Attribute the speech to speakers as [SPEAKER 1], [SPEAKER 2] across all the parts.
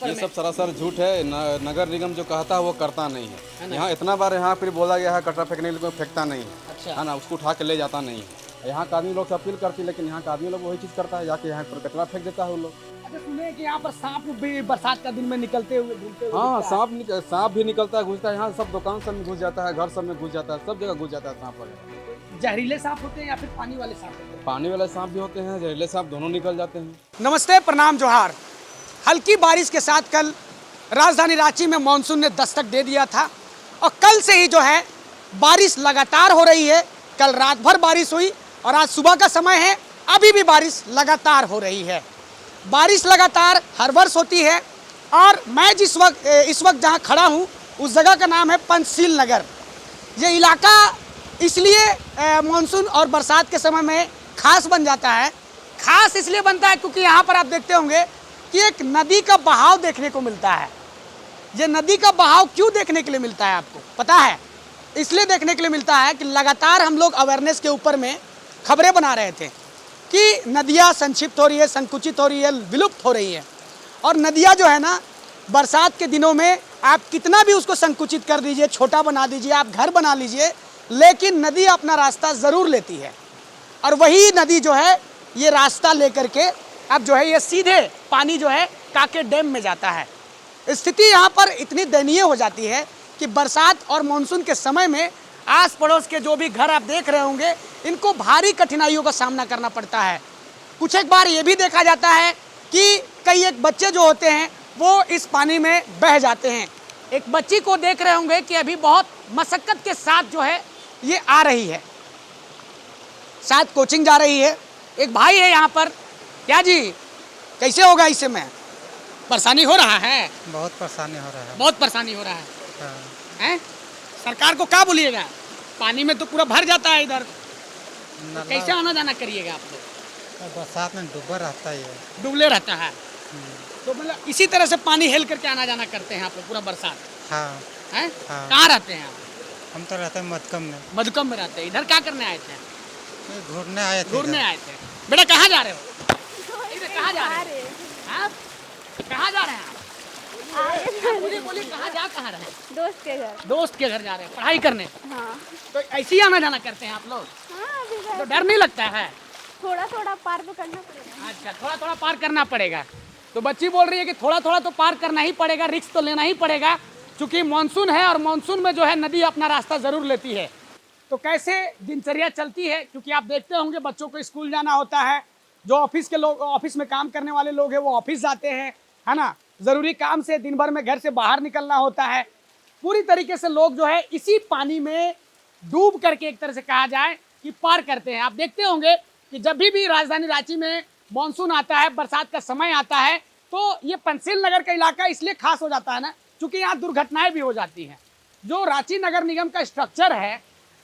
[SPEAKER 1] ऊपर
[SPEAKER 2] ये
[SPEAKER 1] में?
[SPEAKER 2] सब सरासर झूठ है। नगर निगम जो कहता है वो करता नहीं है। यहाँ इतना बार यहाँ फिर बोला गया है कचरा फेंकने के लिए, कोई फेंकता नहीं
[SPEAKER 1] अच्छा।
[SPEAKER 2] है ना, उसको उठा के ले जाता नहीं है। यहाँ का आदमी लोग से अपील करती है, लेकिन यहाँ का आदमी लोग वही चीज़ करता है, जाके यहाँ पर कचरा फेंक देता है वो लोग।
[SPEAKER 1] अच्छा, सुने कि यहाँ पर सांप भी बरसात का दिन में निकलते हुए घूमते हुए
[SPEAKER 2] हाँ,
[SPEAKER 1] दिखता है।
[SPEAKER 2] सांप भी निकलता है, घुसता है, यहाँ सब दुकान सब में घुस जाता है, घर सब में घुस जाता है, सब जगह घुस जाता है सांप वगैरह।
[SPEAKER 1] जहरीले सांप होते हैं या फिर पानी वाले सांप होते हैं?
[SPEAKER 2] पानी वाले सांप भी होते हैं, जहरीले सांप दोनों निकल जाते हैं।
[SPEAKER 1] नमस्ते, प्रणाम, जोहार। हल्की बारिश के साथ कल राजधानी रांची में मानसून ने दस्तक दे दिया था और कल से ही जो है बारिश लगातार हो रही है। कल रात भर बारिश हुई और आज सुबह का समय है, अभी भी बारिश लगातार हो रही है। बारिश लगातार हर वर्ष होती है और मैं इस वक्त जहां खड़ा हूं उस जगह का नाम है पंचशील नगर। ये इलाका इसलिए मानसून और बरसात के समय में खास बन जाता है। खास इसलिए बनता है क्योंकि यहाँ पर आप देखते होंगे कि एक नदी का बहाव देखने को मिलता है। ये नदी का बहाव क्यों देखने के लिए मिलता है आपको पता है? इसलिए देखने के लिए मिलता है कि लगातार हम लोग अवेयरनेस के ऊपर में खबरें बना रहे थे कि नदियाँ संक्षिप्त हो रही है, संकुचित हो रही है, विलुप्त हो रही है। और नदियाँ जो है ना, बरसात के दिनों में आप कितना भी उसको संकुचित कर दीजिए, छोटा बना दीजिए, आप घर बना लीजिए, लेकिन नदी अपना रास्ता ज़रूर लेती है। और वही नदी जो है ये रास्ता लेकर के अब जो है ये सीधे पानी जो है काके डैम में जाता है। स्थिति यहाँ पर इतनी दयनीय हो जाती है कि बरसात और मानसून के समय में आस पड़ोस के जो भी घर आप देख रहे होंगे, इनको भारी कठिनाइयों का सामना करना पड़ता है। कुछ एक बार ये भी देखा जाता है कि कई एक बच्चे जो होते हैं वो इस पानी में बह जाते हैं। एक बच्ची को देख रहे होंगे कि अभी बहुत मशक्कत के साथ जो है ये आ रही है, शायद कोचिंग जा रही है। एक भाई है यहाँ पर, क्या जी कैसे होगा इस समय? परेशानी हो रहा है?
[SPEAKER 3] बहुत परेशानी हो रहा है।
[SPEAKER 1] बहुत परेशानी हो रहा है।
[SPEAKER 3] हाँ।
[SPEAKER 1] हैं? सरकार को क्या बोलिएगा? पानी में तो पूरा भर जाता है इधर, तो कैसे आना जाना करिएगा आप लोग?
[SPEAKER 3] बरसात में डूबा रहता है ये।
[SPEAKER 1] डूबले रहता है, तो मतलब इसी तरह से पानी हेल करके आना जाना करते हैं आप लोग पूरा बरसात?
[SPEAKER 3] हाँ
[SPEAKER 1] हैं?
[SPEAKER 3] हाँ।
[SPEAKER 1] कहाँ रहते हैं आप?
[SPEAKER 3] हम तो रहते हैं मधकम में।
[SPEAKER 1] मधुकम में रहते हैं। इधर क्या करने आए थे?
[SPEAKER 3] ये घूरने आए थे।
[SPEAKER 1] घूरने
[SPEAKER 3] इधर।
[SPEAKER 1] आए थे। बेटा कहाँ जा रहे हो? इधर कहाँ जा रहे हो? हाँ? कहाँ जा रहे हैं आप? बोलिए बोलिए, कहाँ रहे हैं?
[SPEAKER 4] दोस्त के घर।
[SPEAKER 1] दोस्त के घर जा रहे हैं पढ़ाई करने।
[SPEAKER 4] हाँ।
[SPEAKER 1] तो ऐसे ही आना जाना करते हैं आप लोग?
[SPEAKER 4] हाँ, अभी
[SPEAKER 1] तो डर नहीं लगता है?
[SPEAKER 4] थोड़ा थोड़ा पार तो करना पड़ेगा।
[SPEAKER 1] अच्छा, थोड़ा थोड़ा पार करना पड़ेगा। तो बच्ची बोल रही है कि थोड़ा थोड़ा तो पार करना ही पड़ेगा, रिस्क तो लेना ही पड़ेगा, क्योंकि मानसून है और मानसून में जो है नदी अपना रास्ता ज़रूर लेती है। तो कैसे दिनचर्या चलती है, क्योंकि आप देखते होंगे बच्चों को स्कूल जाना होता है, जो ऑफिस के लोग, ऑफिस में काम करने वाले लोग हैं वो ऑफिस जाते हैं, है ना, ज़रूरी काम से दिन भर में घर से बाहर निकलना होता है। पूरी तरीके से लोग जो है इसी पानी में डूब करके एक तरह से कहा जाए कि पार करते हैं। आप देखते होंगे कि जब भी राजधानी रांची में मानसून आता है, बरसात का समय आता है, तो ये पंचशील नगर का इलाका इसलिए खास हो जाता है ना, क्योंकि यहाँ दुर्घटनाएं भी हो जाती हैं। जो रांची नगर निगम का स्ट्रक्चर है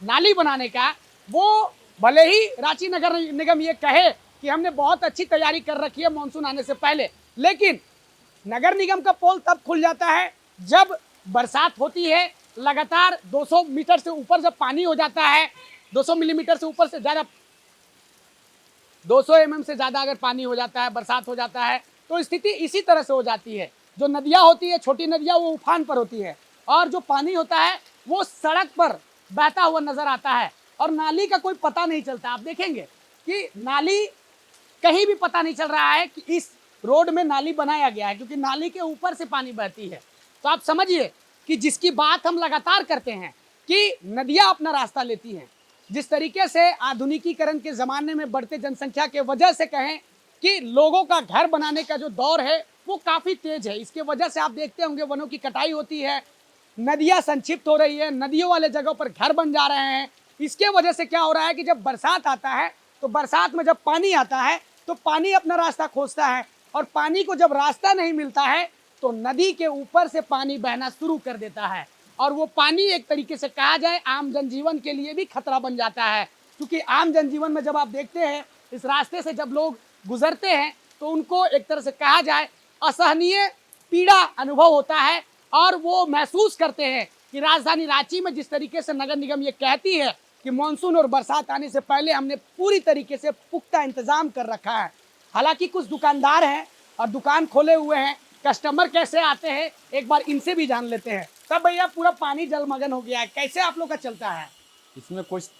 [SPEAKER 1] नाली बनाने का, वो भले ही रांची नगर निगम ये कहे कि हमने बहुत अच्छी तैयारी कर रखी है मानसून आने से पहले, लेकिन नगर निगम का पोल तब खुल जाता है जब बरसात होती है। लगातार 200 मीटर से ऊपर जब पानी हो जाता है, 200 मिलीमीटर से ऊपर से ज़्यादा, 200 mm से ज़्यादा अगर पानी हो जाता है, बरसात हो जाता है, तो स्थिति इसी तरह से हो जाती है। जो नदियाँ होती है, छोटी नदियाँ, वो उफान पर होती है और जो पानी होता है वो सड़क पर बहता हुआ नजर आता है और नाली का कोई पता नहीं चलता। आप देखेंगे कि नाली कहीं भी पता नहीं चल रहा है कि इस रोड में नाली बनाया गया है, क्योंकि नाली के ऊपर से पानी बहती है। तो आप समझिए कि जिसकी बात हम लगातार करते हैं कि नदियाँ अपना रास्ता लेती हैं, जिस तरीके से आधुनिकीकरण के ज़माने में बढ़ते जनसंख्या के वजह से कहें कि लोगों का घर बनाने का जो दौर है वो काफ़ी तेज है। इसके वजह से आप देखते होंगे वनों की कटाई होती है, नदियाँ संक्षिप्त हो रही है, नदियों वाले जगहों पर घर बन जा रहे हैं। इसके वजह से क्या हो रहा है कि जब बरसात आता है तो बरसात में जब पानी आता है तो पानी अपना रास्ता खोजता है और पानी को जब रास्ता नहीं मिलता है तो नदी के ऊपर से पानी बहना शुरू कर देता है और वो पानी एक तरीके से कहा जाए आम जनजीवन के लिए भी खतरा बन जाता है। क्योंकि आम जनजीवन में जब आप देखते हैं इस रास्ते से जब लोग गुजरते हैं तो उनको एक तरह से कहा जाए असहनीय पीड़ा अनुभव होता है और वो महसूस करते हैं कि राजधानी रांची में जिस तरीके से नगर निगम ये कहती है कि मानसून और बरसात आने से पहले हमने पूरी तरीके से पुख्ता इंतजाम कर रखा है। हालांकि कुछ दुकानदार हैं और दुकान खोले हुए हैं कस्टमर कैसे आते हैं एक बार इनसे भी जान लेते हैं। तब भैया पूरा पानी जलमग्न हो गया है, कैसे आप लोग का चलता है?
[SPEAKER 2] इसमें कुछ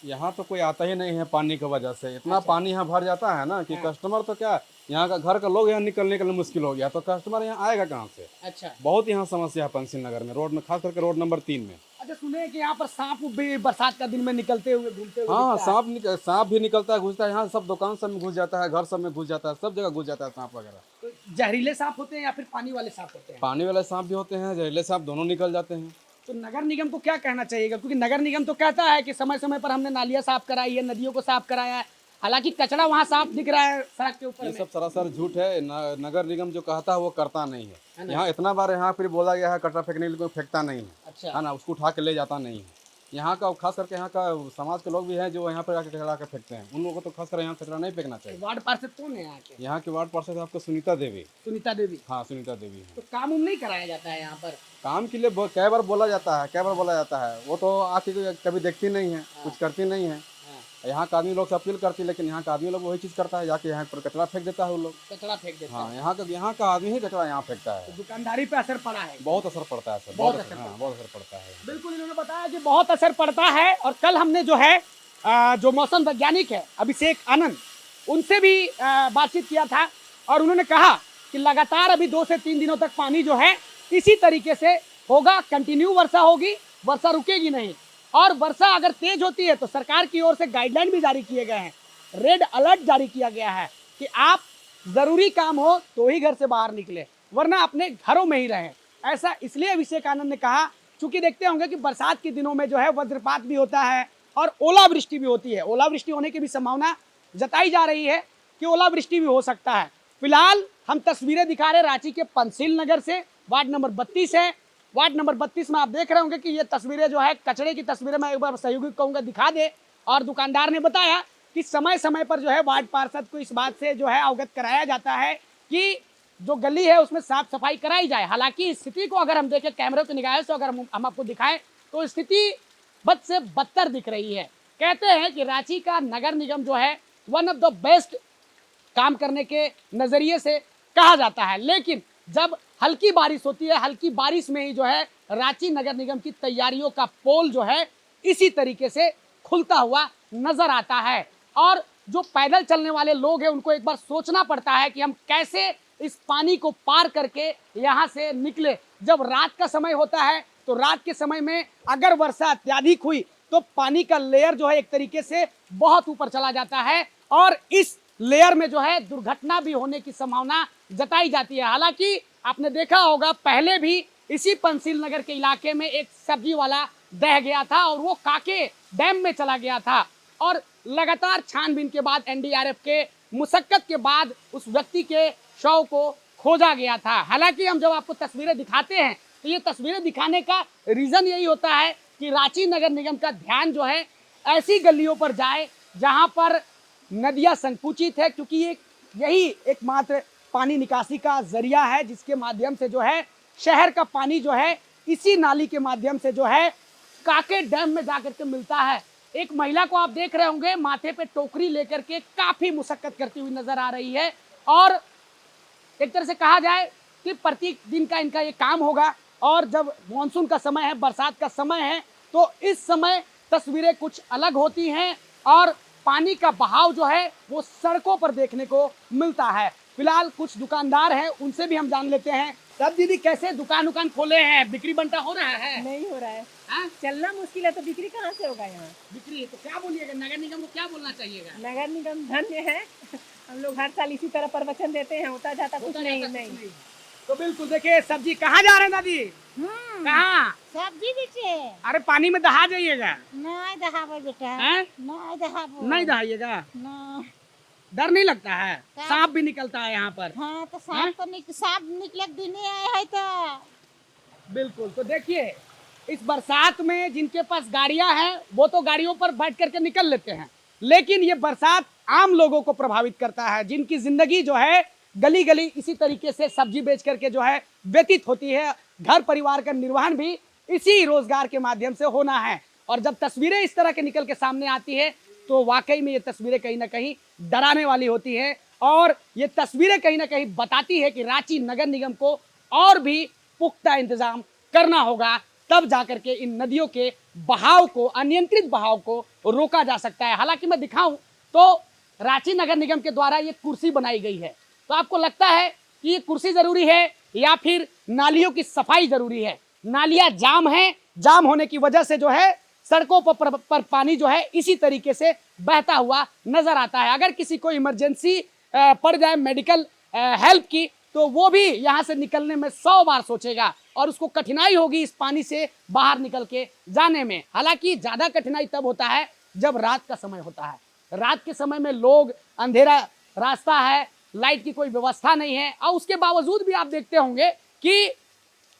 [SPEAKER 2] यहाँ तो कोई आता ही नहीं है पानी की वजह से। इतना पानी यहाँ भर जाता है ना कि कस्टमर तो क्या, यहाँ का घर का लोग यहाँ निकलने के लिए मुश्किल हो गया, तो कस्टमर यहाँ आएगा कहाँ से?
[SPEAKER 1] अच्छा
[SPEAKER 2] बहुत यहाँ समस्या है पंचशील नगर में, रोड में, खास करके रोड नंबर 3 में।
[SPEAKER 1] अच्छा, सुने कि यहाँ पर सांप भी बरसात का दिन में निकलते हुए घूमते हुए
[SPEAKER 2] हाँ,
[SPEAKER 1] दिखता है।
[SPEAKER 2] सांप भी निकलता है, घुसता है, यहाँ सब दुकान सब में घुस जाता है, घर सब में घुस जाता है, सब जगह घुस जाता है सांप वगैरह।
[SPEAKER 1] तो जहरीले सांप होते हैं या फिर पानी वाले सांप होते हैं?
[SPEAKER 2] पानी वाले सांप भी होते हैं, जहरीले सांप दोनों निकल जाते हैं।
[SPEAKER 1] तो नगर निगम को क्या कहना चाहिएगा? क्योंकि नगर निगम तो कहता है कि समय समय पर हमने नालियाँ साफ कराई है, नदियों को साफ कराया है, हालांकि कचरा वहाँ साफ दिख रहा है सड़क के ऊपर
[SPEAKER 2] ये
[SPEAKER 1] में।
[SPEAKER 2] सब सरासर झूठ है। नगर निगम जो कहता है वो करता नहीं है। यहाँ इतना बार यहाँ फिर बोला गया है कचरा फेंकने के लिए, कोई फेंकता नहीं है,
[SPEAKER 1] अच्छा
[SPEAKER 2] है ना, उसको उठा के ले जाता नहीं है। यहाँ का खास करके यहाँ का समाज के लोग भी हैं जो यहाँ पर आके कचरा के फेंकते हैं, उन लोगों को तो खास कर यहाँ कचरा नहीं फेंकना चाहिए।
[SPEAKER 1] वार्ड पार्षद कौन है यहाँ के?
[SPEAKER 2] यहाँ के वार्ड पार्षद आपको सुनीता देवी।
[SPEAKER 1] सुनीता देवी।
[SPEAKER 2] हाँ, सुनीता देवी है।
[SPEAKER 1] तो काम उम नहीं कराया जाता है यहाँ पर?
[SPEAKER 2] काम के लिए कई बार बोला जाता है, कई बार बोला जाता है, वो तो आके कभी देखती नहीं है, कुछ करती नहीं है। यहाँ का आदमी लोग से अपील करती है, लेकिन यहाँ का आदमी लोग वही चीज़ करता है, जाके यहाँ पर कचरा फेंक देता है वो लोग।
[SPEAKER 1] कचरा फेंक देता
[SPEAKER 2] हाँ, यहाँ का आदमी ही कचरा यहाँ फेंकता है।
[SPEAKER 1] है। दुकानदारी पे असर पड़ा है?
[SPEAKER 2] बहुत असर पड़ता है सर,
[SPEAKER 1] बहुत
[SPEAKER 2] बहुत
[SPEAKER 1] असर
[SPEAKER 2] हाँ, बहुत असर पड़ता है।
[SPEAKER 1] बिल्कुल, इन्होंने बताया कि बहुत असर पड़ता है। और कल हमने जो है जो मौसम वैज्ञानिक है अभिषेक आनंद, उनसे भी बातचीत किया था और उन्होंने कहा कि लगातार अभी 2 से 3 दिनों तक पानी जो है इसी तरीके से होगा, कंटिन्यू वर्षा होगी, वर्षा रुकेगी नहीं। और वर्षा अगर तेज होती है तो सरकार की ओर से गाइडलाइन भी जारी किए गए हैं, रेड अलर्ट जारी किया गया है कि आप जरूरी काम हो तो ही घर से बाहर निकले, वरना अपने घरों में ही रहें। ऐसा इसलिए अभिषेक आनंद ने कहा, चूंकि देखते होंगे कि बरसात के दिनों में जो है वज्रपात भी होता है और ओलावृष्टि भी होती है। ओलावृष्टि होने की भी संभावना जताई जा रही है कि ओलावृष्टि भी हो सकता है। फिलहाल हम तस्वीरें दिखा रहे रांची के पंचशील नगर से, वार्ड नंबर 32 है। वार्ड नंबर 32 में आप देख रहे होंगे कि ये तस्वीरें जो है कचरे की तस्वीरें, मैं एक बार सहयोगी कहूँगा दिखा दे। और दुकानदार ने बताया कि समय समय पर जो है वार्ड पार्षद को इस बात से जो है अवगत कराया जाता है कि जो गली है उसमें साफ सफाई कराई जाए। हालांकि स्थिति को अगर हम देखें कैमरे की निगाह से, अगर हम आपको दिखाएं तो स्थिति बद से बदतर दिख रही है। कहते हैं कि रांची का नगर निगम जो है वन ऑफ द बेस्ट काम करने के नजरिए से कहा जाता है, लेकिन जब हल्की बारिश होती है, हल्की बारिश में ही जो है रांची नगर निगम की तैयारियों का पोल जो है इसी तरीके से खुलता हुआ नजर आता है। और जो पैदल चलने वाले लोग हैं उनको एक बार सोचना पड़ता है कि हम कैसे इस पानी को पार करके यहाँ से निकले। जब रात का समय होता है तो रात के समय में अगर वर्षा अत्यधिक हुई तो पानी का लेयर जो है एक तरीके से बहुत ऊपर चला जाता है और इस लेयर में जो है दुर्घटना भी होने की संभावना जताई जाती है। हालांकि आपने देखा होगा पहले भी इसी पंचशील नगर के इलाके में एक सब्जी वाला बह गया था और वो काके डैम में चला गया था और लगातार छानबीन के बाद एनडीआरएफ के मुशक्कत के बाद उस व्यक्ति के शव को खोजा गया था। हालांकि हम जब आपको तस्वीरें दिखाते हैं तो ये तस्वीरें दिखाने का रीज़न यही होता है कि रांची नगर निगम का ध्यान जो है ऐसी गलियों पर जाए जहां पर नदियां संकुचित है, क्योंकि यही एकमात्र पानी निकासी का जरिया है जिसके माध्यम से जो है शहर का पानी जो है इसी नाली के माध्यम से जो है काके डैम में जाकर के मिलता है। एक महिला को आप देख रहे होंगे माथे पे टोकरी लेकर के काफी मुशक्कत करती हुई नजर आ रही है और एक तरह से कहा जाए कि प्रत्येक दिन का इनका ये काम होगा। और जब मानसून का समय है, बरसात का समय है, तो इस समय तस्वीरें कुछ अलग होती हैं और पानी का बहाव जो है वो सड़कों पर देखने को मिलता है। फिलहाल कुछ दुकानदार हैं, उनसे भी हम जान लेते हैं। तब दीदी कैसे दुकान खोले हैं, बिक्री बंटा हो रहा है?
[SPEAKER 5] नहीं हो रहा है।
[SPEAKER 1] हाँ?
[SPEAKER 5] चलना मुश्किल है तो बिक्री कहाँ से होगा यहाँ?
[SPEAKER 1] बिक्री तो क्या बोलिएगा, नगर निगम को क्या बोलना चाहिएगा?
[SPEAKER 5] नगर निगम धन्य है। हम लोग हर साल इसी तरह प्रवचन देते हैं, होता जाता कुछ नहीं।
[SPEAKER 1] तो बिल्कुल देखिए, सब्जी कहाँ जा रहे हैं दादी? कहाँ?
[SPEAKER 6] सब्जी बेचे।
[SPEAKER 1] अरे पानी में दहा जाइएगा।
[SPEAKER 6] नहीं दहाबो बेटा।
[SPEAKER 1] हैं?
[SPEAKER 6] नहीं दहाबो।
[SPEAKER 1] नहीं दहाइएगा।
[SPEAKER 6] नहीं।
[SPEAKER 1] डर नहीं लगता है? सांप भी निकलता है यहाँ पर।
[SPEAKER 6] हाँ तो सांप तो सांप निकले दिन आए है तो।
[SPEAKER 1] बिल्कुल। तो देखिए इस बरसात में जिनके पास गाड़ियां हैं वो तो गाड़ियों पर बैठ करके निकल लेते हैं, लेकिन ये बरसात आम लोगों को प्रभावित करता है जिनकी जिंदगी जो है गली गली इसी तरीके से सब्जी बेच करके जो है व्यतीत होती है। घर परिवार का निर्वहन भी इसी रोजगार के माध्यम से होना है और जब तस्वीरें इस तरह के निकल के सामने आती है तो वाकई में ये तस्वीरें कहीं ना कहीं डराने वाली होती है। और ये तस्वीरें कहीं ना कहीं बताती है कि रांची नगर निगम को और भी पुख्ता इंतजाम करना होगा, तब जाकर के इन नदियों के बहाव को, अनियंत्रित बहाव को रोका जा सकता है। हालांकि मैं दिखाऊं तो रांची नगर निगम के द्वारा ये कुर्सी बनाई गई है, तो आपको लगता है कि ये कुर्सी जरूरी है या फिर नालियों की सफाई जरूरी है? नालियां जाम है, जाम होने की वजह से जो है सड़कों पर पानी जो है इसी तरीके से बहता हुआ नजर आता है। अगर किसी को इमरजेंसी पड़ जाए मेडिकल हेल्प की, तो वो भी यहाँ से निकलने में 100 बार सोचेगा और उसको कठिनाई होगी इस पानी से बाहर निकल के जाने में। हालांकि ज्यादा कठिनाई तब होता है जब रात का समय होता है। रात के समय में लोग, अंधेरा रास्ता है, लाइट की कोई व्यवस्था नहीं है, और उसके बावजूद भी आप देखते होंगे कि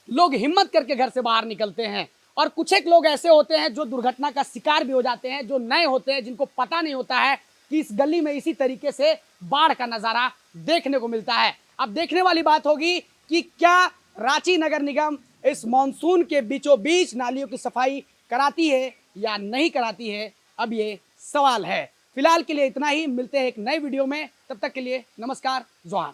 [SPEAKER 1] लोग हिम्मत करके घर से बाहर निकलते हैं। और कुछ एक लोग ऐसे होते हैं जो दुर्घटना का शिकार भी हो जाते हैं, जो नए होते हैं, जिनको पता नहीं होता है कि इस गली में इसी तरीके से बाढ़ का नजारा देखने को मिलता है। अब देखने वाली बात होगी कि क्या रांची नगर निगम इस मॉनसून के बीचों बीच नालियों की सफाई कराती है या नहीं कराती है, अब ये सवाल है। फिलहाल के लिए इतना ही, मिलते हैं एक नए वीडियो में, तब तक के लिए नमस्कार, जोहार।